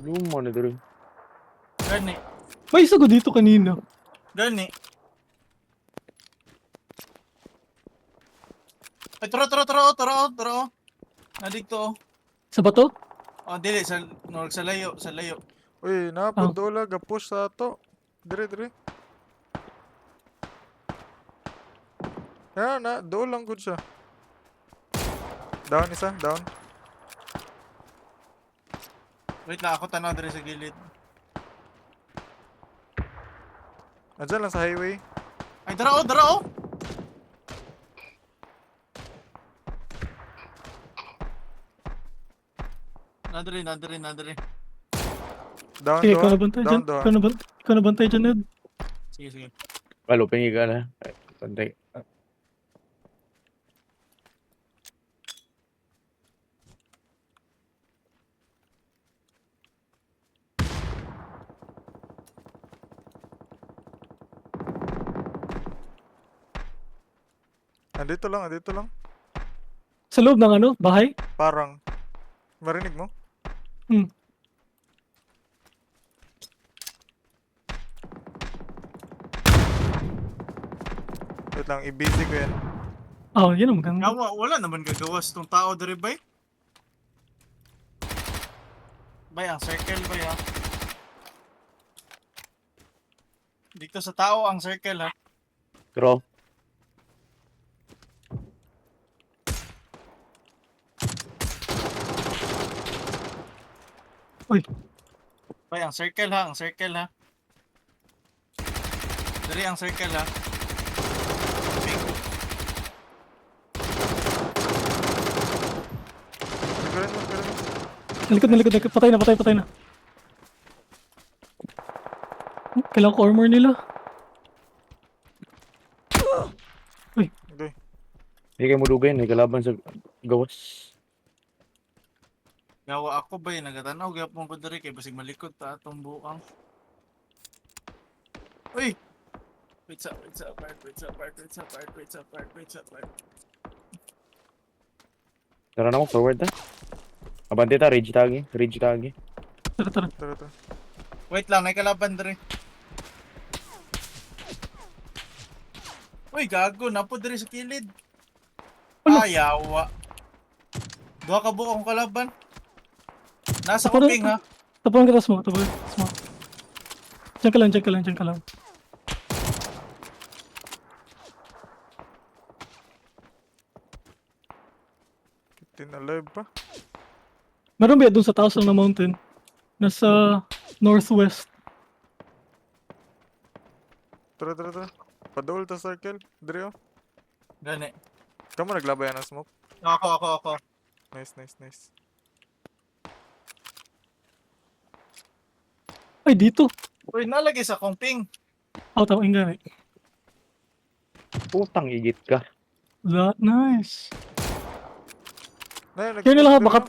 Luma na dito. Gani. May isa ko dito kanina. Gani. Ay, turo. Nadikto. Sa bato? Oh, dili sa sa layo. Uy, napod dola gapush sa ato. Dire. Na, dool lang good siya. Down isa, down. Wait lang, ako tanaw diri sa gilid. Andyan lang sa highway. Ay, dara. Nadiri. Down Sige, ikaw doon. nabantay Down dyan. doon. Ikaw nabantay dyan, Ed. Sige. Kalo, pingi ka na. Ay, pantay. Andito lang. Sa loob ng ano, bahay? Parang. Marinig mo? Hmm. Wait lang, i-busy ko yan. Oh, yun ang maganda. Wala naman gagawas tong tao diri bay. Bay, ang circle bay ha. Dito sa tao ang circle ha. Pero, Uy, Bay, ang circle ha. Diri ang circle ha. Nagarin mo. nalikod. Patay na. Kailangan ko armor nila. Okay. hindi kayo mudugay. May kalaban sa gawas. Gawa ako bay, nagatanaw gyapon ko diri kay basig malikod ta atong buang. Uy. Wait up. Tara na mo, forward ta. Abante ta, ridge tagi. Tara. Tara. Wait lang, may kalaban diri. Uy, gago, napo diri sa kilid. Ano? Ayawa. Duha ka buo akong kalaban. Nasa Tapunan- kuping ha. Tapunan kita mo. Diyan ka lang. Kitin alive pa. Meron ba doon sa taas lang na mountain? Nasa northwest. Tara. Padol ta circle. Dire oh. Gani. Kamu naglabayan ng smoke. Ako. Nice. Ay, dito. Uy, nalagay sa kong ping. Tama yung gani. Putang igit ka. That nice. Na, Kaya nila ha, baka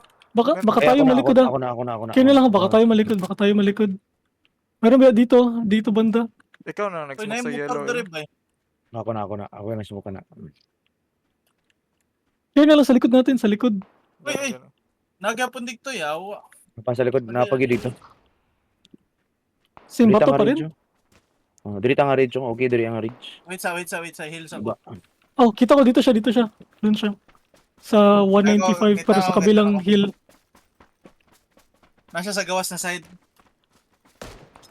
Ay, tayo malikod ha. Ako na. Kaya nila ha, baka tayo malikod. Meron ba dito banda? Ikaw na Uy, nag-smoke sa naimukar yellow. diri Eh. bay. Ako na. Ako yung nagsubukan na. Kaya nila sa likod natin, sa likod. Uy. Nagyapon dito yawa. Napan sa likod, napagi dito. Same Dito bato nga pa rin. ridge, oh. Dito nga ridge. Okay, dito nga ridge. Wait sa hill sa Diba? Oh, kita ko dito siya. Doon siya. Sa 195 pero sa kabilang hill. Nasa sa gawas na side.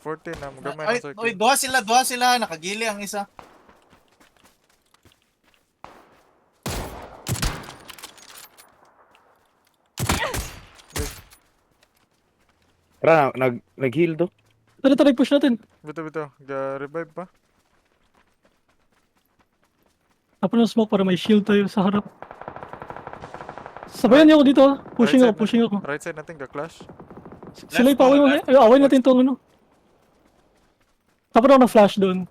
14 na, magamay Ay, na circle. uy, duha sila, nakagili ang isa. Tara, nag-heal to. Tara, push natin. Bito. Ga-revive pa. Tapos ng smoke para may shield tayo sa harap. Sabayan niyo ako dito ha. Pushing ako. Right side natin, ga-clash. Sila yung away mo. Away natin tong ano. Tapos ako ng flash doon.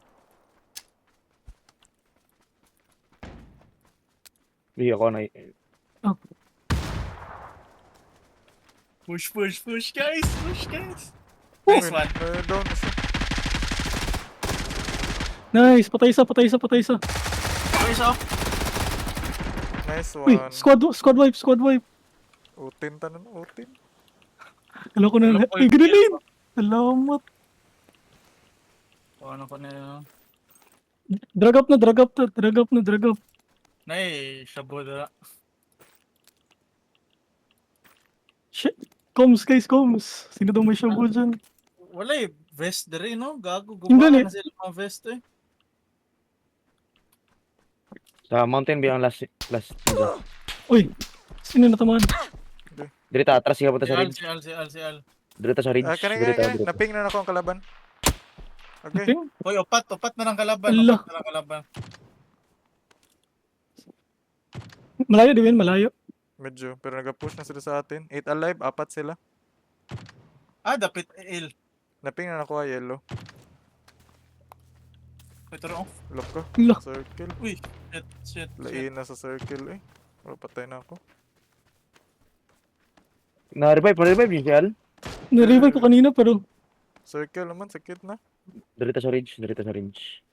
Hindi ako na. Push guys. Nice one. Down isa. Nice, patay isa. Uy, so. Nice Uy, one. squad wipe. Utin tanan, utin. Alam ko na. Alam ko Ay, yung grenade! kill. Salamat. Ano ko na yun. Drag up na, drag up na, drag up na, drag up. Nay, shabo na. Shit. Coms, guys, coms. Sino daw may shabu dyan? Wala eh. Vest na rin, no? Gago. Hindi, Gumawa eh. na sila mga vest eh. Sa mountain ba yung last ninja? Uy, sino natamaan? Dirita, atras siya punta Si sa Al, ridge. si Al, si Al, si Al. Dirita sa ridge. Kanina, Dirita, kanina. dirita. Naping na ako ang kalaban. Okay. Okay. Hoy, opat na ng kalaban. Ala. Opat na ng kalaban. Malayo, di ba yun? Malayo. Medyo. Pero nag-push na sila sa atin. 8 alive, 4 sila. Ah, dapit il. Naping na ako yellow. Ito rin off. Look ko. Ala. Circle. Uy, shit, shit. Lain na sa circle eh. Wala, patay na ako. Na-revive yung si Al. Na-revive ko kanina pero Circle naman, sakit na. Dirita sa ridge, dirita sa ridge.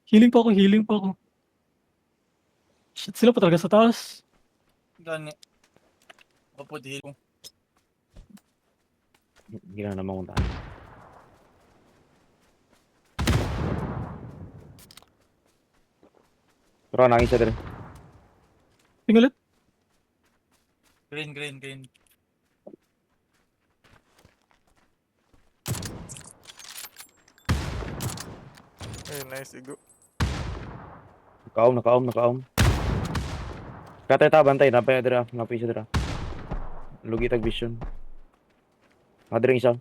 healing pa ako, healing pa ako. Shit, sila pa talaga sa taas. Gani. Kapudhi ko. Hindi na naman kung taan. Pero nangis siya din. Pingalit. Green, green, green. Ay, nice, igo. Nakaom. Katay ta, bantay. Napay dira. Napay siya dira. Lugi tag vision. Madiring isa.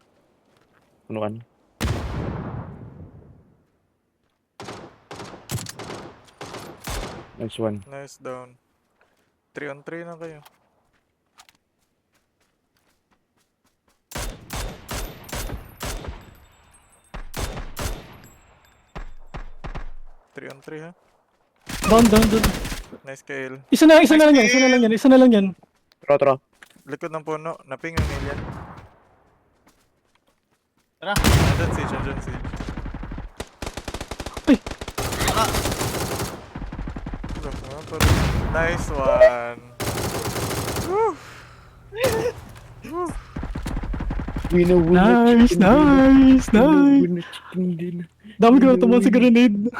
Punuan. Next one. Nice down. 3 on 3 na kayo. Three on 3 ha. Down. Nice KL. Isa na lang yan. Tro. Likod ng puno. Naping yung alien. Tara. Andyan siege. Ay. Tara. Nice one. Woo. Nice. Dami ko naman sa grenade.